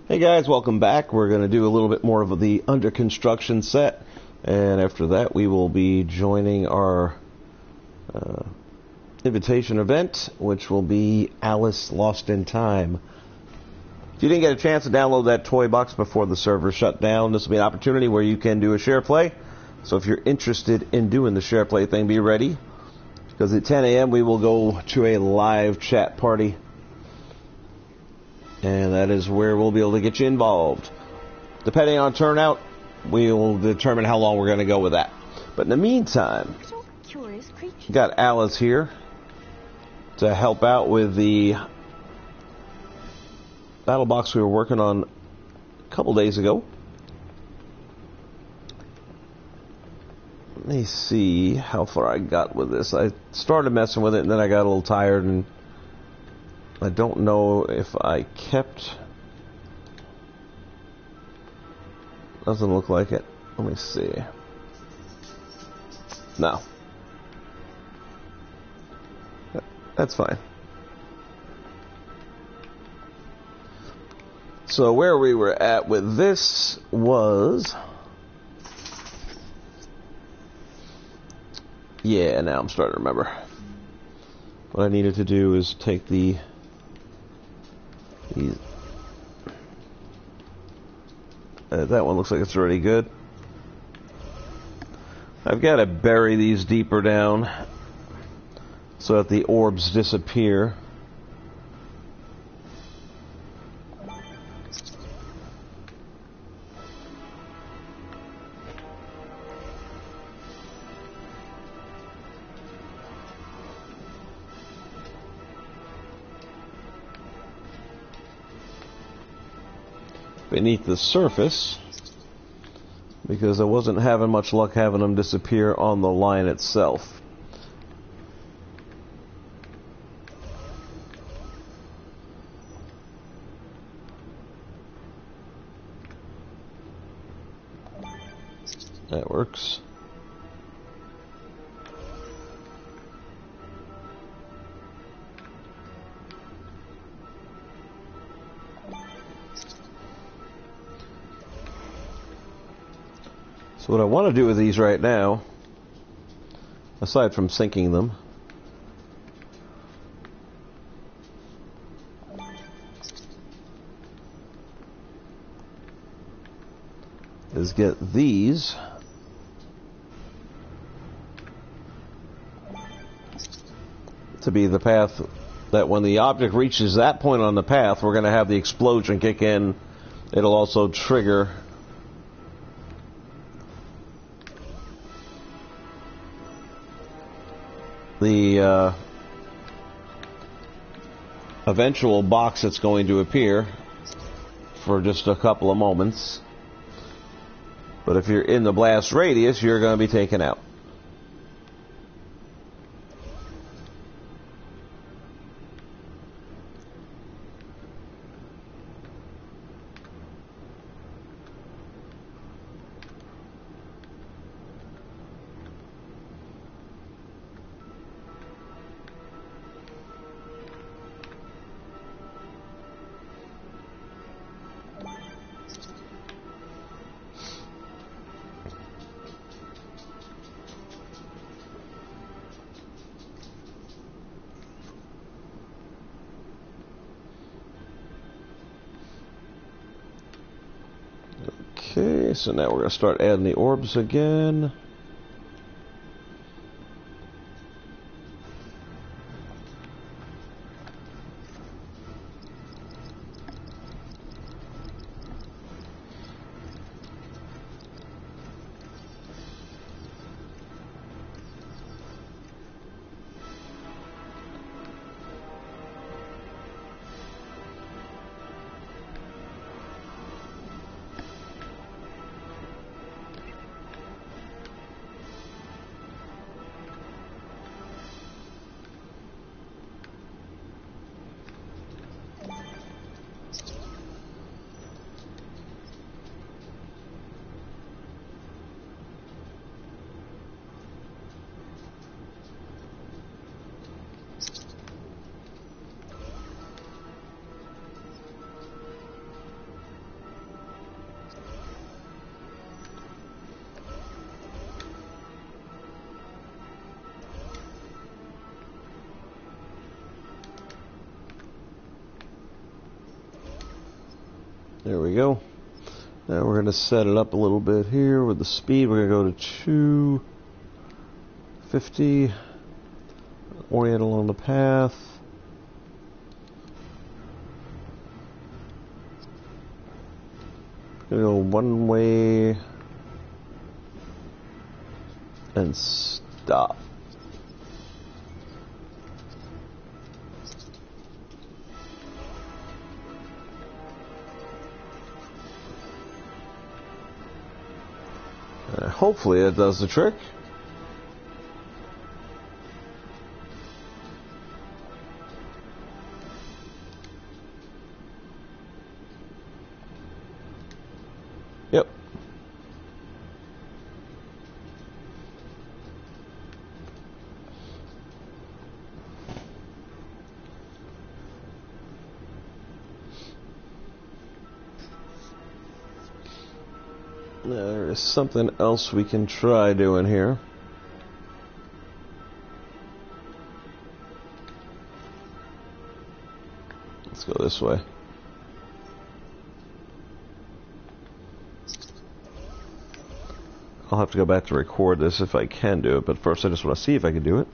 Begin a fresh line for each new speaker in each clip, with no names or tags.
Hey guys, welcome back. We're going to do a little bit more of the under construction set, and after that we will be joining our invitation event, which will be Alice Lost in Time. If you didn't get a chance to download that toy box before the server shut down, this will be an opportunity where you can do a share play. So if you're interested in doing the share play thing, be ready, because at 10 a.m. we will go to a live chat party. And that is where we'll be able to get you involved. Depending on turnout, we will determine how long we're going to go with that. But in the meantime, got Alice here to help out with the battle box we were working on a couple days ago. Let me see how far I got with this. I started messing with it, and then I got a little tired, and I don't know if I kept... Doesn't look like it. Let me see. No. That's fine. So where we were at with this was... Yeah, now I'm starting to remember. What I needed to do is take these. That one looks like it's already good. I've got to bury these deeper down so that the orbs disappear. Beneath the surface, because I wasn't having much luck having them disappear on the line itself. That works. So what I want to do with these right now, aside from sinking them, is get these to be the path that when the object reaches that point on the path, we're going to have the explosion kick in. It'll also trigger the eventual box that's going to appear for just a couple of moments. But if you're in the blast radius, you're going to be taken out. Okay, so now we're going to start adding the orbs again. There we go. Now we're going to set it up a little bit here with the speed. We're going to go to 250. Orient along the path. Going to go one way and stop. Hopefully it does the trick. Yep. There is something else we can try doing here. Let's go this way. I'll have to go back to record this if I can do it, but first I just want to see if I can do it.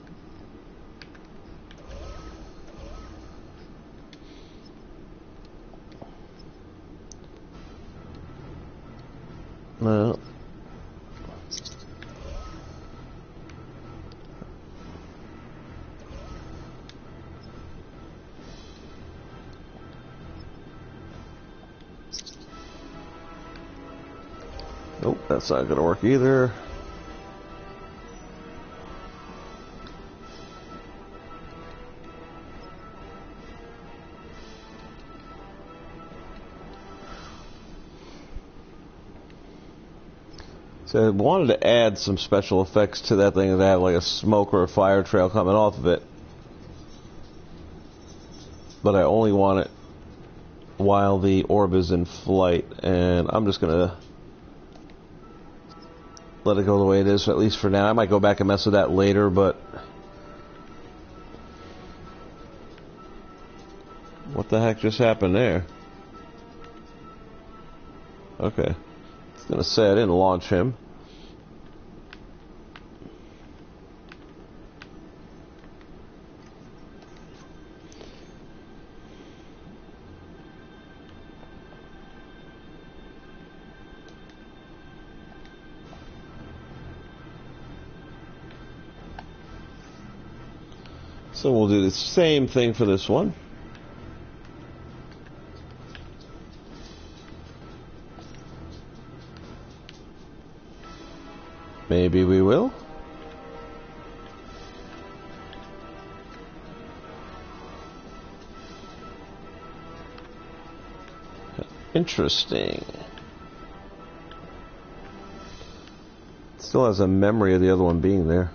No. Nope, that's not going to work either. So I wanted to add some special effects to that thing that had like a smoke or a fire trail coming off of it. But I only want it while the orb is in flight, and I'm just going to let it go the way it is, at least for now. I might go back and mess with that later, but what the heck just happened there? Okay. I was going to say I didn't launch him. So we'll do the same thing for this one. Maybe we will. Interesting. Still has a memory of the other one being there.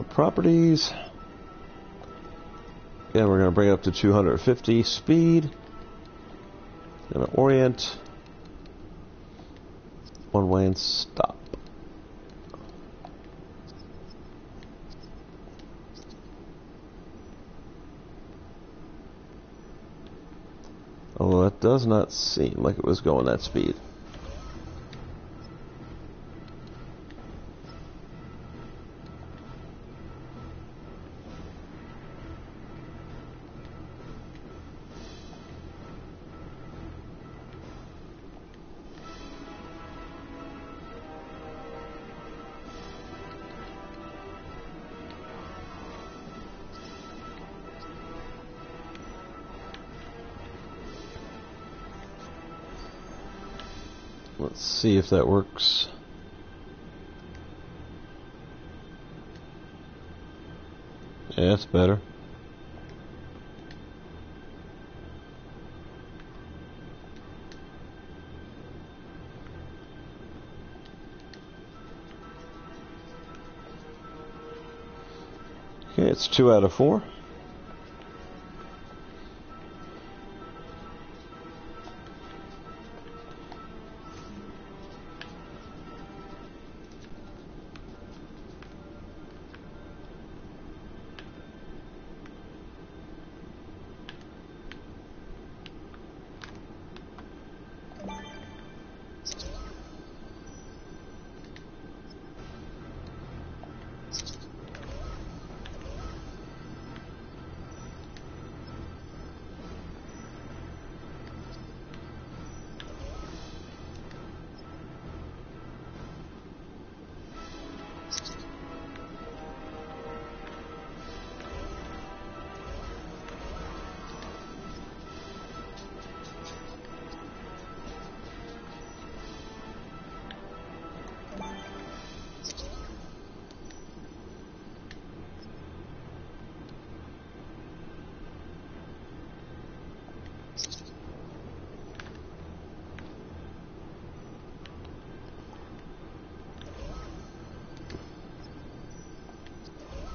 Properties. Again, we're going to bring it up to 250 speed. Going to orient. One way and stop. Although that does not seem like it was going that speed. Let's see if that works. Yeah, that's better. Okay, it's 2 out of 4.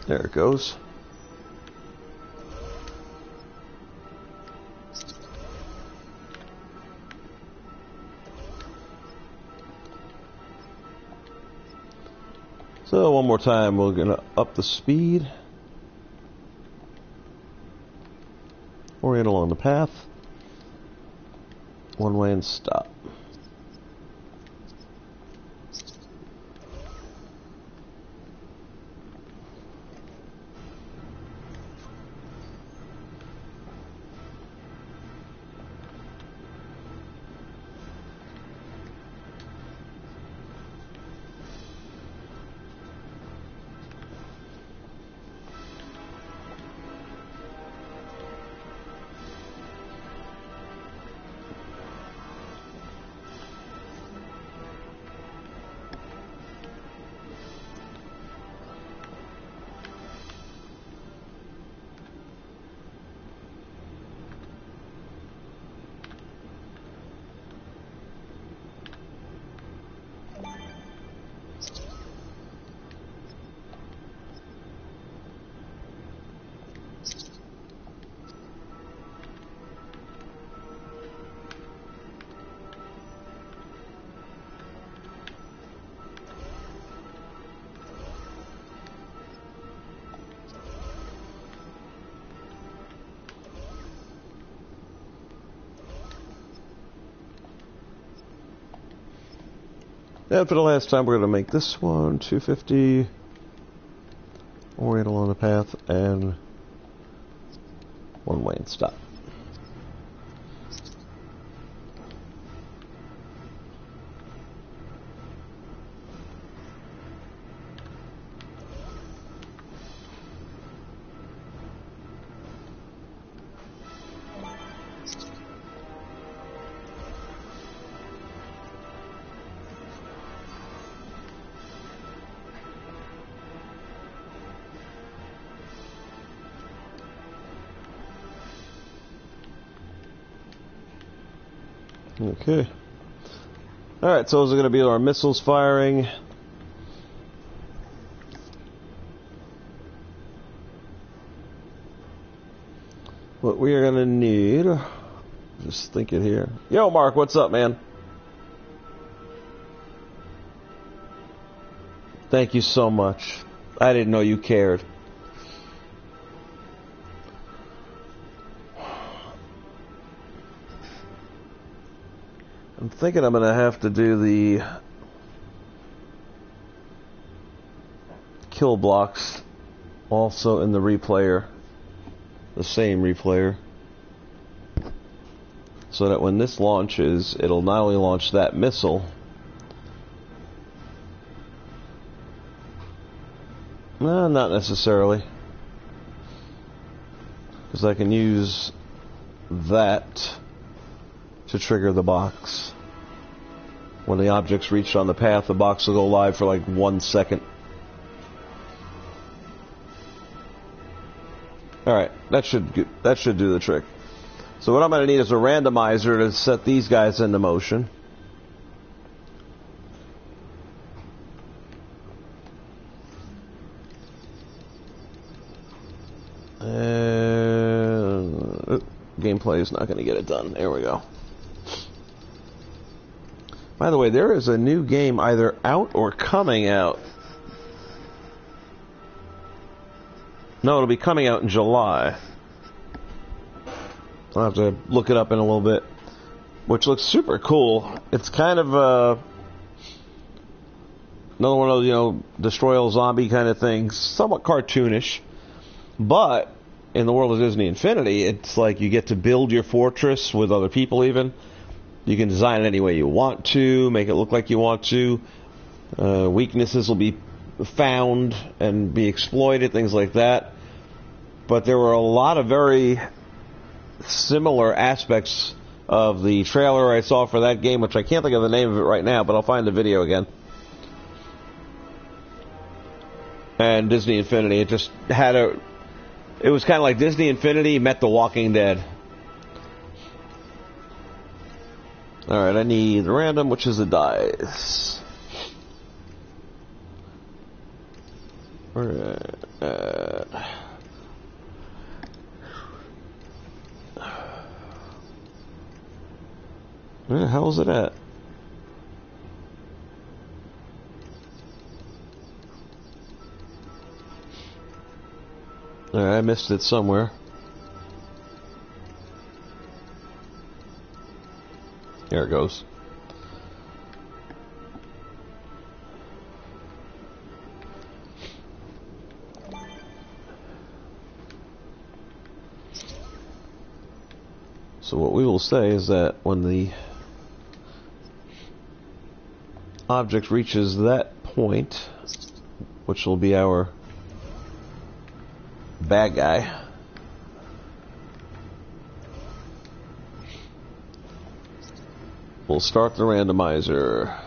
There it goes. So one more time, we're going to up the speed. Orient along the path. One way and stop. And for the last time, we're going to make this one 250, orient along the path, and one way and stop. Okay. Alright, so those are going to be our missiles firing. What we are going to need... Just thinking here. Yo, Mark, what's up, man? Thank you so much. I didn't know you cared. I'm thinking I'm going to have to do the kill blocks also in the replayer, the same replayer, so that when this launches, it'll not only launch that missile, not necessarily, because I can use that to trigger the box. When the object's reached on the path, the box will go live for like 1 second. Alright, that should do the trick. So what I'm going to need is a randomizer to set these guys into motion. Gameplay is not going to get it done. There we go. By the way, there is a new game either out or coming out. No, it'll be coming out in July. I'll have to look it up in a little bit. Which looks super cool. It's kind of another one of those, you know, destroy all zombie kind of things. Somewhat cartoonish. But in the world of Disney Infinity, it's like you get to build your fortress with other people even. You can design it any way you want to, make it look like you want to. Weaknesses will be found and be exploited, things like that. But there were a lot of very similar aspects of the trailer I saw for that game, which I can't think of the name of it right now, but I'll find the video again. And Disney Infinity, it just had a... It was kind of like Disney Infinity met The Walking Dead. Alright, I need the random, which is a dice. Where the hell is it at? Alright, I missed it somewhere. There it goes. So what we will say is that when the object reaches that point, which will be our bad guy, we'll start the randomizer.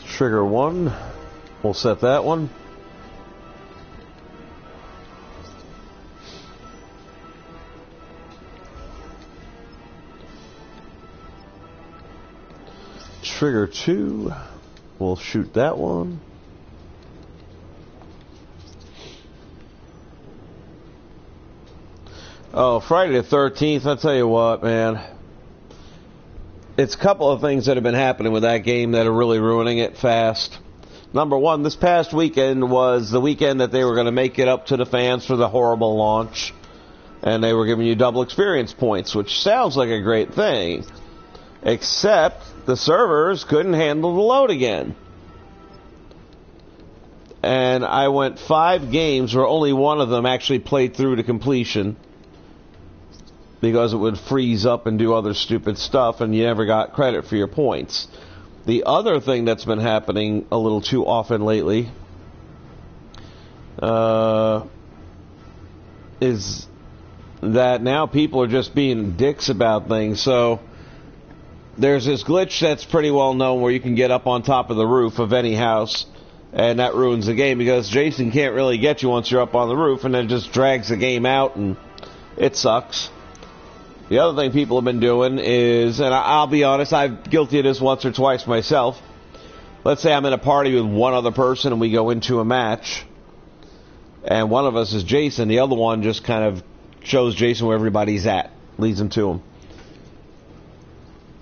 Trigger 1. We'll set that one. Trigger 2. We'll shoot that one. Oh, Friday the 13th, I'll tell you what, man. It's a couple of things that have been happening with that game that are really ruining it fast. Number one, this past weekend was the weekend that they were going to make it up to the fans for the horrible launch. And they were giving you double experience points, which sounds like a great thing. Except the servers couldn't handle the load again. And I went 5 games where only one of them actually played through to completion, because it would freeze up and do other stupid stuff, and you never got credit for your points. The other thing that's been happening a little too often lately is that now people are just being dicks about things. So there's this glitch that's pretty well known where you can get up on top of the roof of any house, and that ruins the game because Jason can't really get you once you're up on the roof, and then it just drags the game out, and it sucks. The other thing people have been doing is, and I'll be honest, I'm guilty of this once or twice myself. Let's say I'm in a party with one other person and we go into a match, and one of us is Jason, the other one just kind of shows Jason where everybody's at, leads him to him.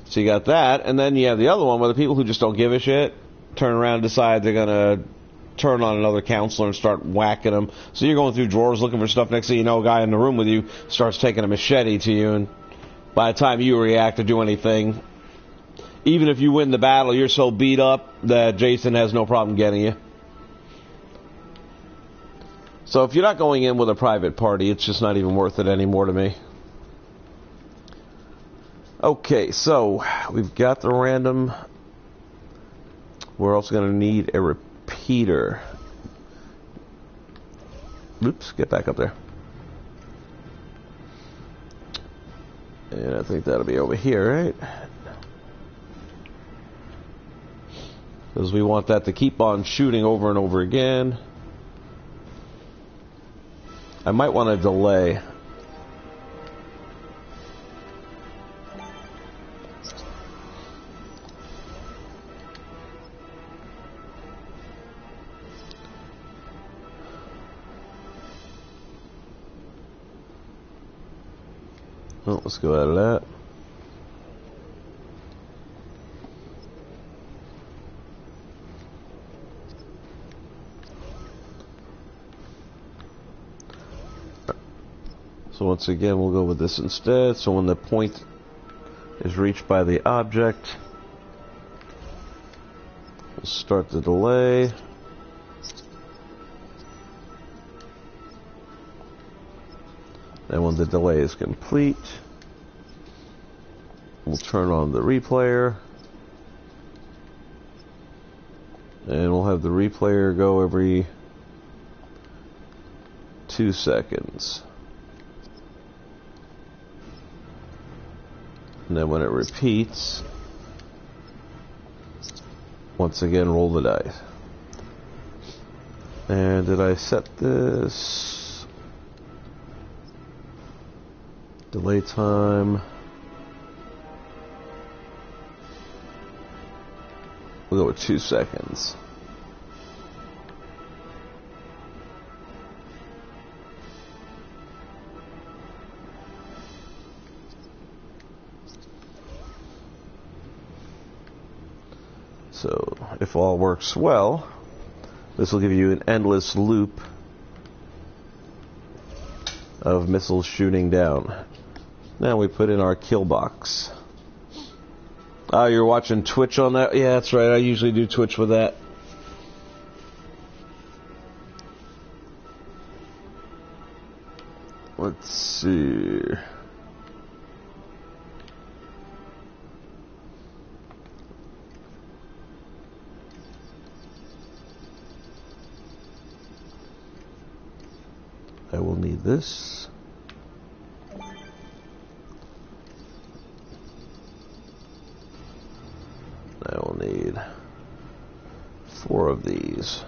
So you got that, and then you have the other one where the people who just don't give a shit turn around and decide they're going to turn on another counselor and start whacking them. So you're going through drawers looking for stuff. Next thing you know, a guy in the room with you starts taking a machete to you, and by the time you react or do anything, even if you win the battle, you're so beat up that Jason has no problem getting you. So if you're not going in with a private party, it's just not even worth it anymore to me. Okay, so we've got the random. We're also going to need a repeater. Oops, get back up there. And I think that'll be over here, right? Because we want that to keep on shooting over and over again. I might want to delay. Oh, let's go out of that. So once again, we'll go with this instead. So when the point is reached by the object, we'll start the delay. And when the delay is complete, we'll turn on the replayer. And we'll have the replayer go every 2 seconds. And then when it repeats, once again roll the dice. And did I set this? Delay time. We'll go with 2 seconds. So, if all works well, this will give you an endless loop of missiles shooting down. Now we put in our kill box. Oh, you're watching Twitch on that? Yeah, that's right. I usually do Twitch with that. Let's see. I will need this. I will need 4 of these.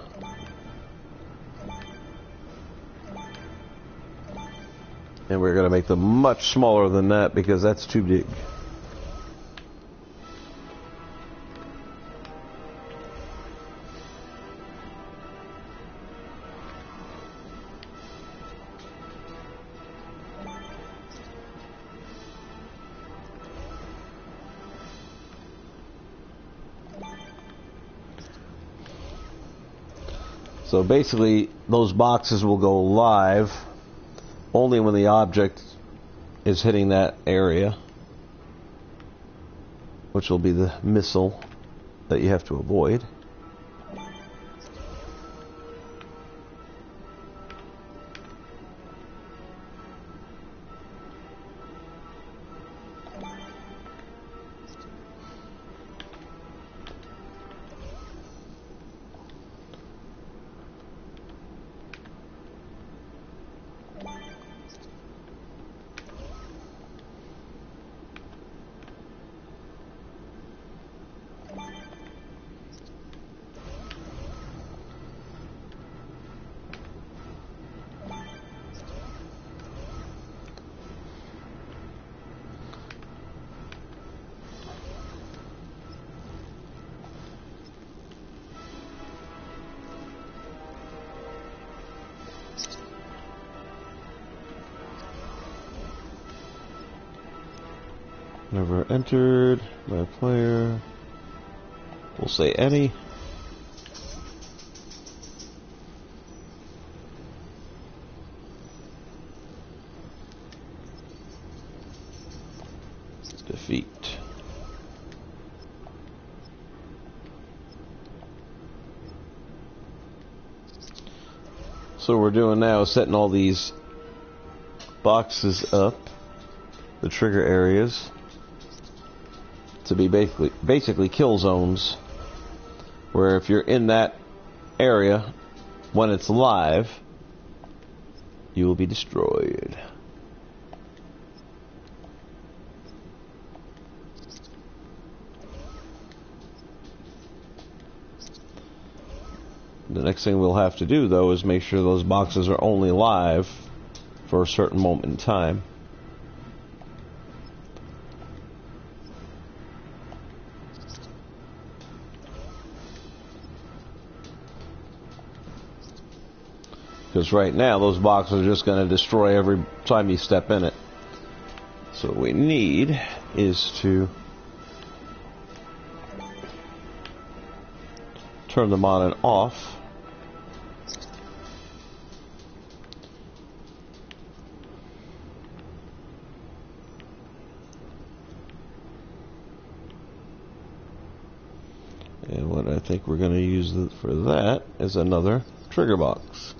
And we're going to make them much smaller than that because that's too big. So basically, those boxes will go live only when the object is hitting that area, which will be the missile that you have to avoid. Never entered by a player. We'll say any. Defeat. So what we're doing now is setting all these boxes up, the trigger areas, to be basically kill zones, where if you're in that area when it's live, you will be destroyed. The next thing we'll have to do, though, is make sure those boxes are only live for a certain moment in time. Because right now, those boxes are just going to destroy every time you step in it. So what we need is to turn them on and off. And what I think we're going to use for that is another trigger box.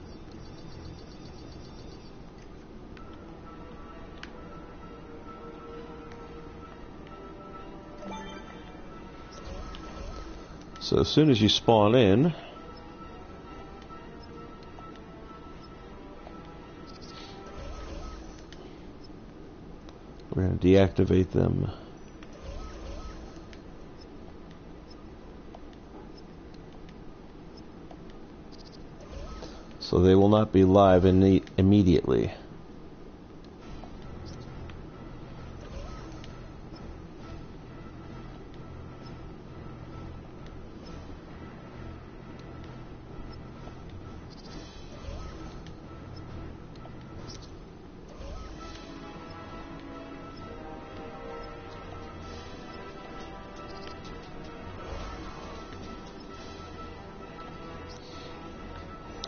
So as soon as you spawn in, we're going to deactivate them. So they will not be live immediately.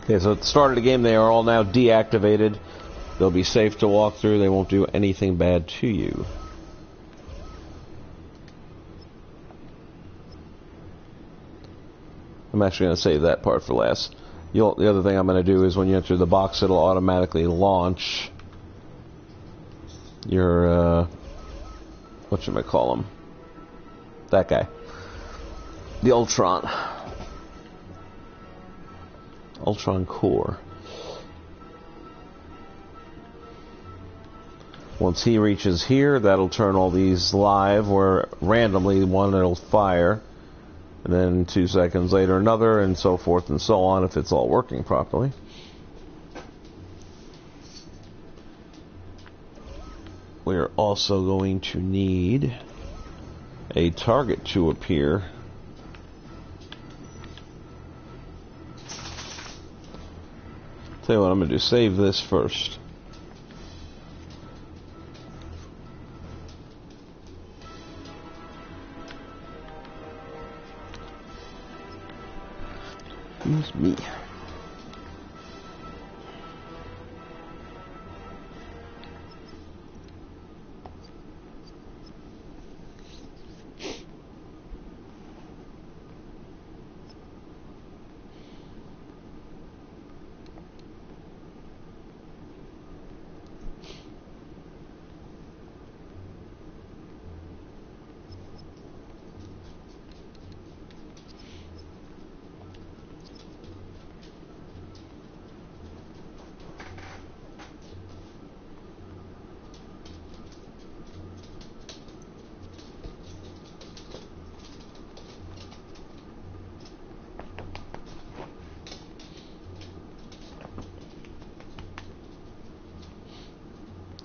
Okay, so at the start of the game, they are all now deactivated. They'll be safe to walk through. They won't do anything bad to you. I'm actually going to save that part for last. The other thing I'm going to do is when you enter the box, it'll automatically launch your, whatchamacallem? That guy. The Ultron Core. Once he reaches here, that'll turn all these live, where randomly one it'll fire, and then 2 seconds later another, and so forth and so on, if it's all working properly. We're also going to need a target to appear. Tell you what I'm going to do, save this first. Excuse me.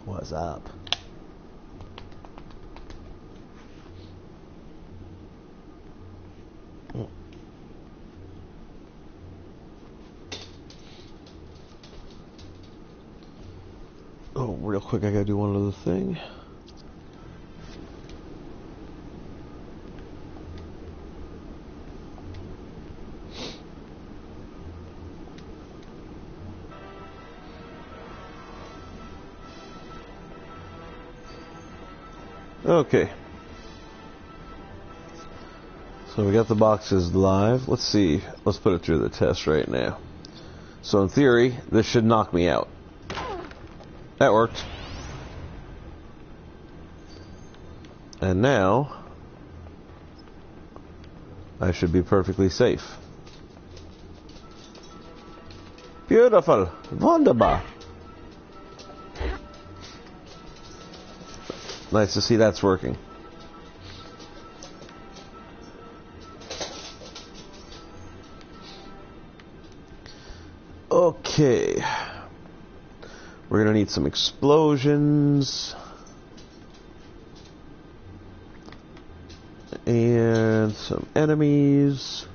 What's up? Oh, real quick, I gotta do one other thing. Okay. So we got the boxes live. Let's see. Let's put it through the test right now. So in theory, this should knock me out. That worked. And now, I should be perfectly safe. Beautiful. Wunderbar. Nice to see that's working. Okay. We're going to need some explosions. And some enemies.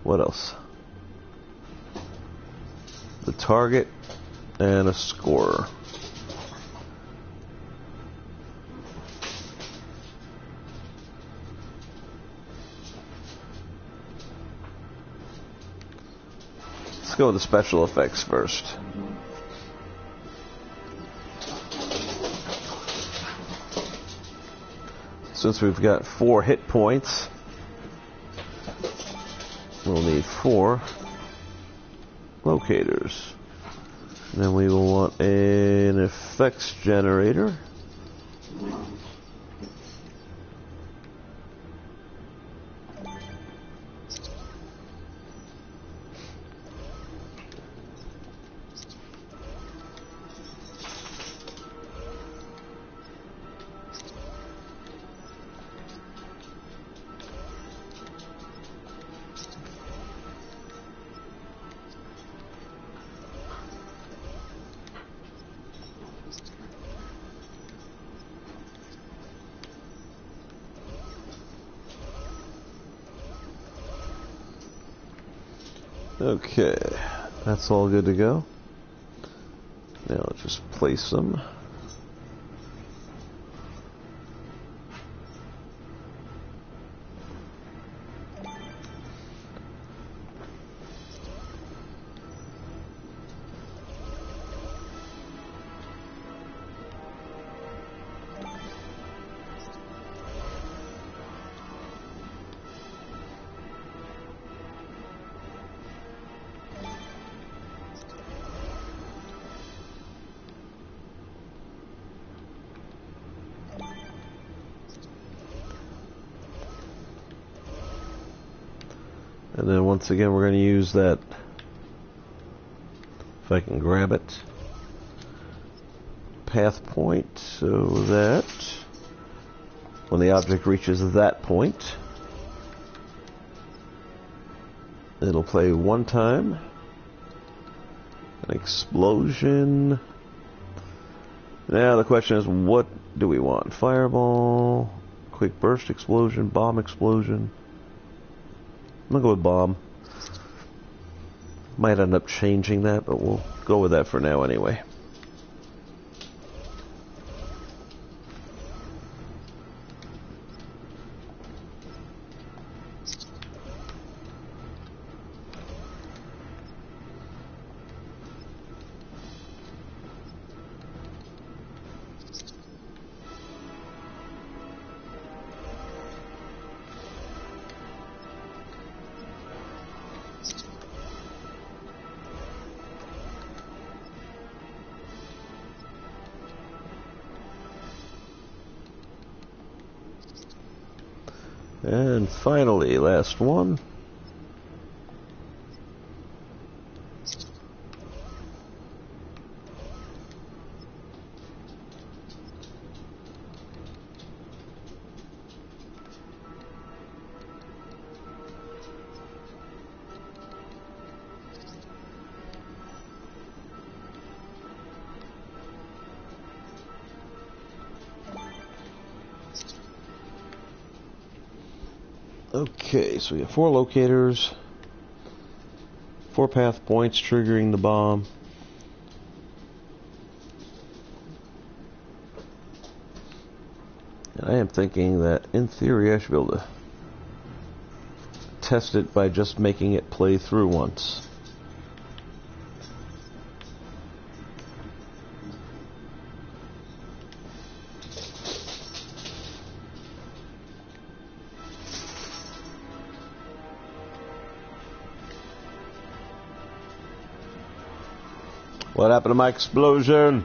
What else? The target and a scorer. Let's go with the special effects first. Since we've got 4 hit points, we'll need 4 locators. And then we will want an effects generator. Okay, that's all good to go. Now let's just place them. And then once again, we're going to use that, if I can grab it, path point, so that when the object reaches that point, it'll play 1 time. An explosion. Now the question is, what do we want? Fireball, quick burst explosion, bomb explosion. I'm gonna go with bomb. Might end up changing that, but we'll go with that for now anyway. And finally, last one. Okay, so we have 4 locators, 4 path points triggering the bomb. And I am thinking that, in theory, I should be able to test it by just making it play through once. What happened to my explosion?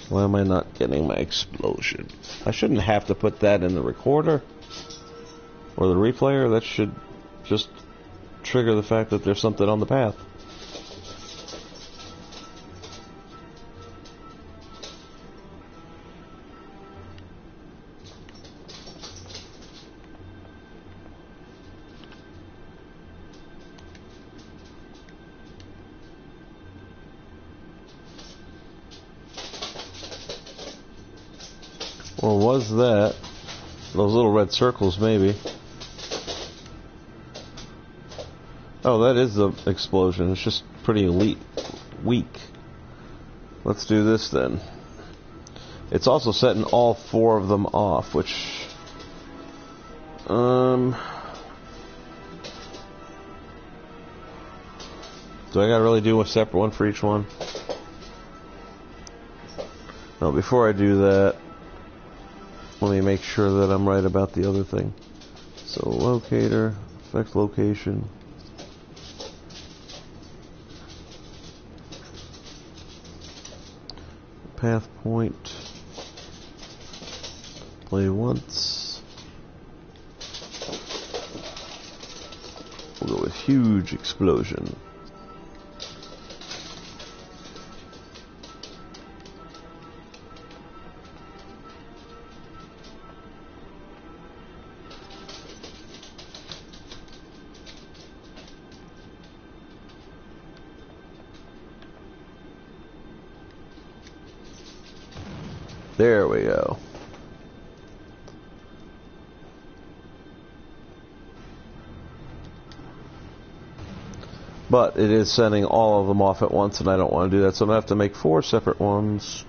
Why am I not getting my explosion? I shouldn't have to put that in the recorder or the replayer. That should just trigger the fact that there's something on the path. Or was that Those little red circles, maybe. Oh, that is the explosion. It's just pretty weak. Let's do this then. It's also setting all 4 of them off, which... Do I gotta really do a separate one for each one? No, before I do that, let me make sure that I'm right about the other thing. So, locator, affect location. Path point. Play once. We'll go with huge explosion. There we go. But it is sending all of them off at once, and I don't want to do that, so I'm going to have to make 4 separate ones.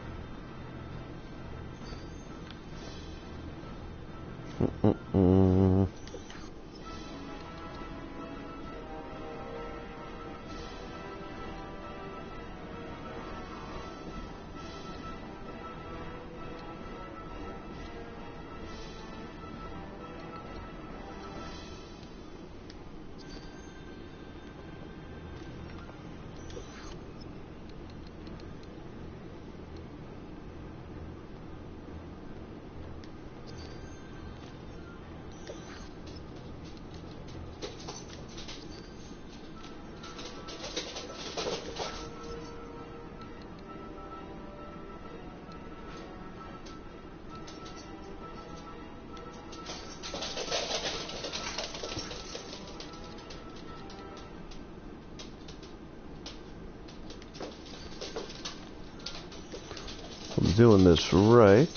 I'm doing this right.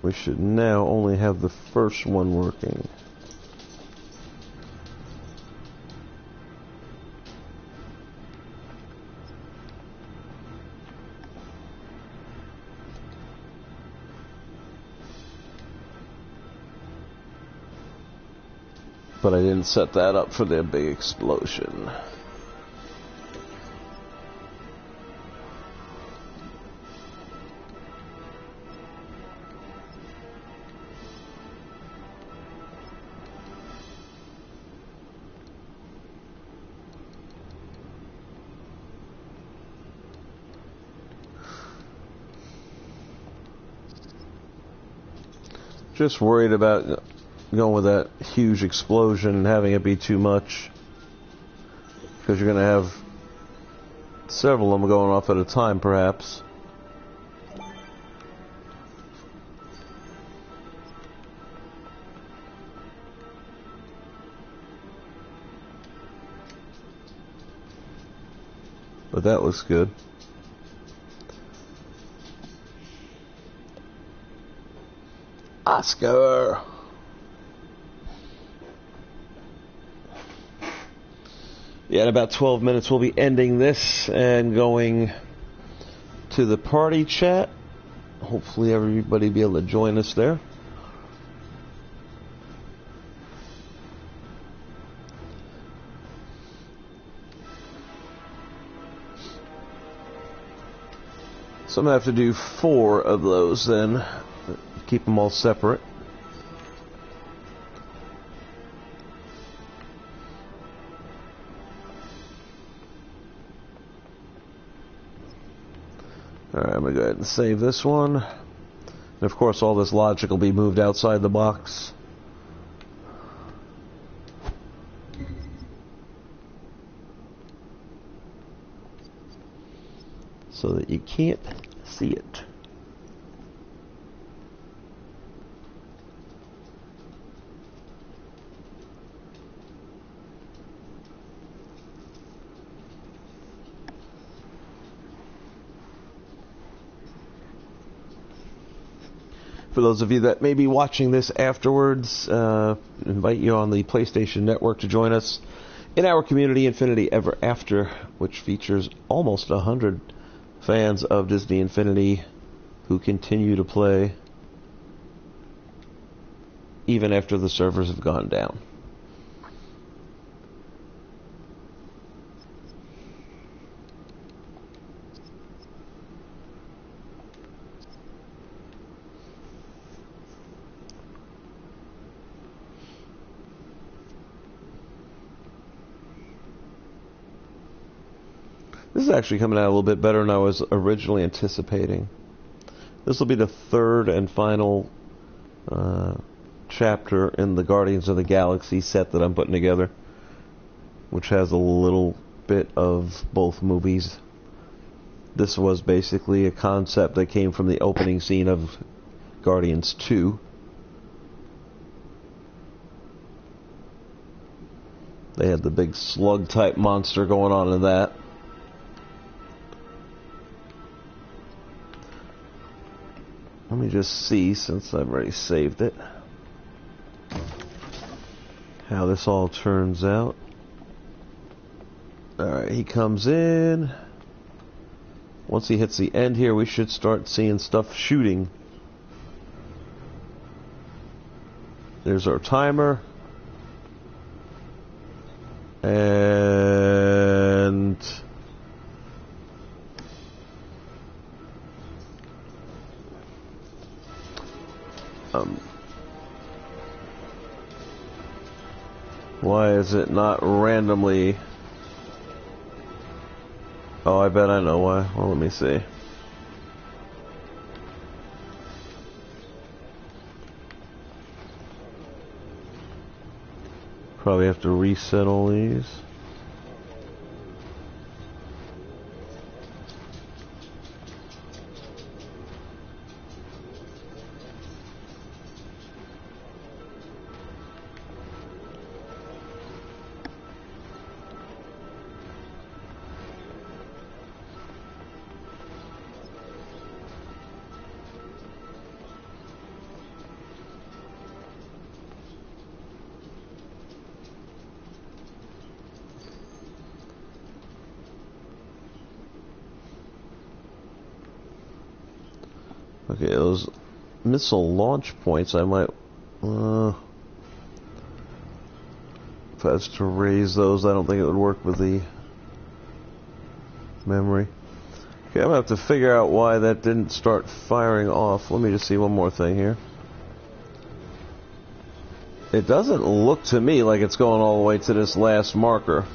We should now only have the first one working. But I didn't set that up for the big explosion. Just worried about going with that huge explosion and having it be too much, because you're going to have several of them going off at a time, perhaps. But that looks good. Oscar! Yeah, in about 12 minutes we'll be ending this and going to the party chat. Hopefully everybody will be able to join us there. So I'm going to have to do 4 of those then. Keep them all separate. Alright, I'm going to go ahead and save this one. And of course all this logic will be moved outside the box. So that you can't see it. For those of you that may be watching this afterwards, invite you on the PlayStation Network to join us in our community, Infinity Ever After, which features almost 100 fans of Disney Infinity who continue to play even after the servers have gone down. This is actually coming out a little bit better than I was originally anticipating. This will be the third and final chapter in the Guardians of the Galaxy set that I'm putting together, which has a little bit of both movies. This was basically a concept that came from the opening scene of Guardians 2. They had the big slug-type monster going on in that. Let me just see, since I've already saved it, how this all turns out. Alright, he comes in. Once he hits the end here, we should start seeing stuff shooting. There's our timer. And why is it not randomly? Oh, I bet I know why. Well, let me see. Probably have to reset all these. Okay, those missile launch points, I might, if I was to raise those, I don't think it would work with the memory. Okay, I'm going to have to figure out why that didn't start firing off. Let me just see one more thing here. It doesn't look to me like it's going all the way to this last marker.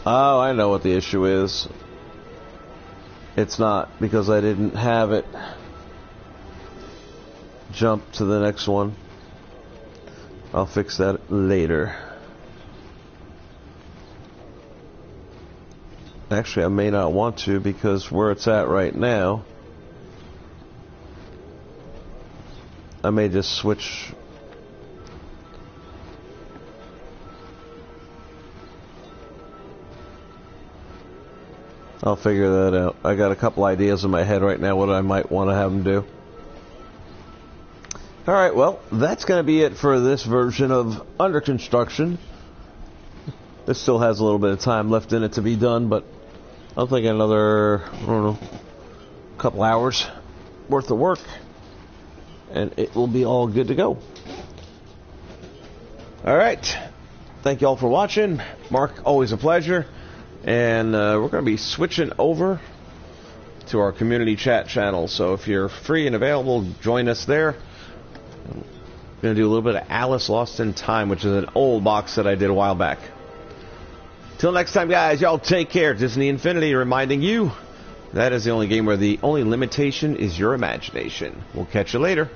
Oh, I know what the issue is. It's not, because I didn't have it jump to the next one. I'll fix that later. Actually, I may not want to, because where it's at right now, I may just switch. I'll figure that out. I got a couple ideas in my head right now what I might want to have them do. Alright, well, that's going to be it for this version of Under Construction. This still has a little bit of time left in it to be done, but I'll take another, I don't know, couple hours worth of work, and it will be all good to go. Alright, thank you all for watching. Mark, always a pleasure. And we're going to be switching over to our community chat channel. So if you're free and available, join us there. I'm going to do a little bit of Alice Lost in Time, which is an old box that I did a while back. Till next time, guys, y'all take care. Disney Infinity reminding you that is the only game where the only limitation is your imagination. We'll catch you later.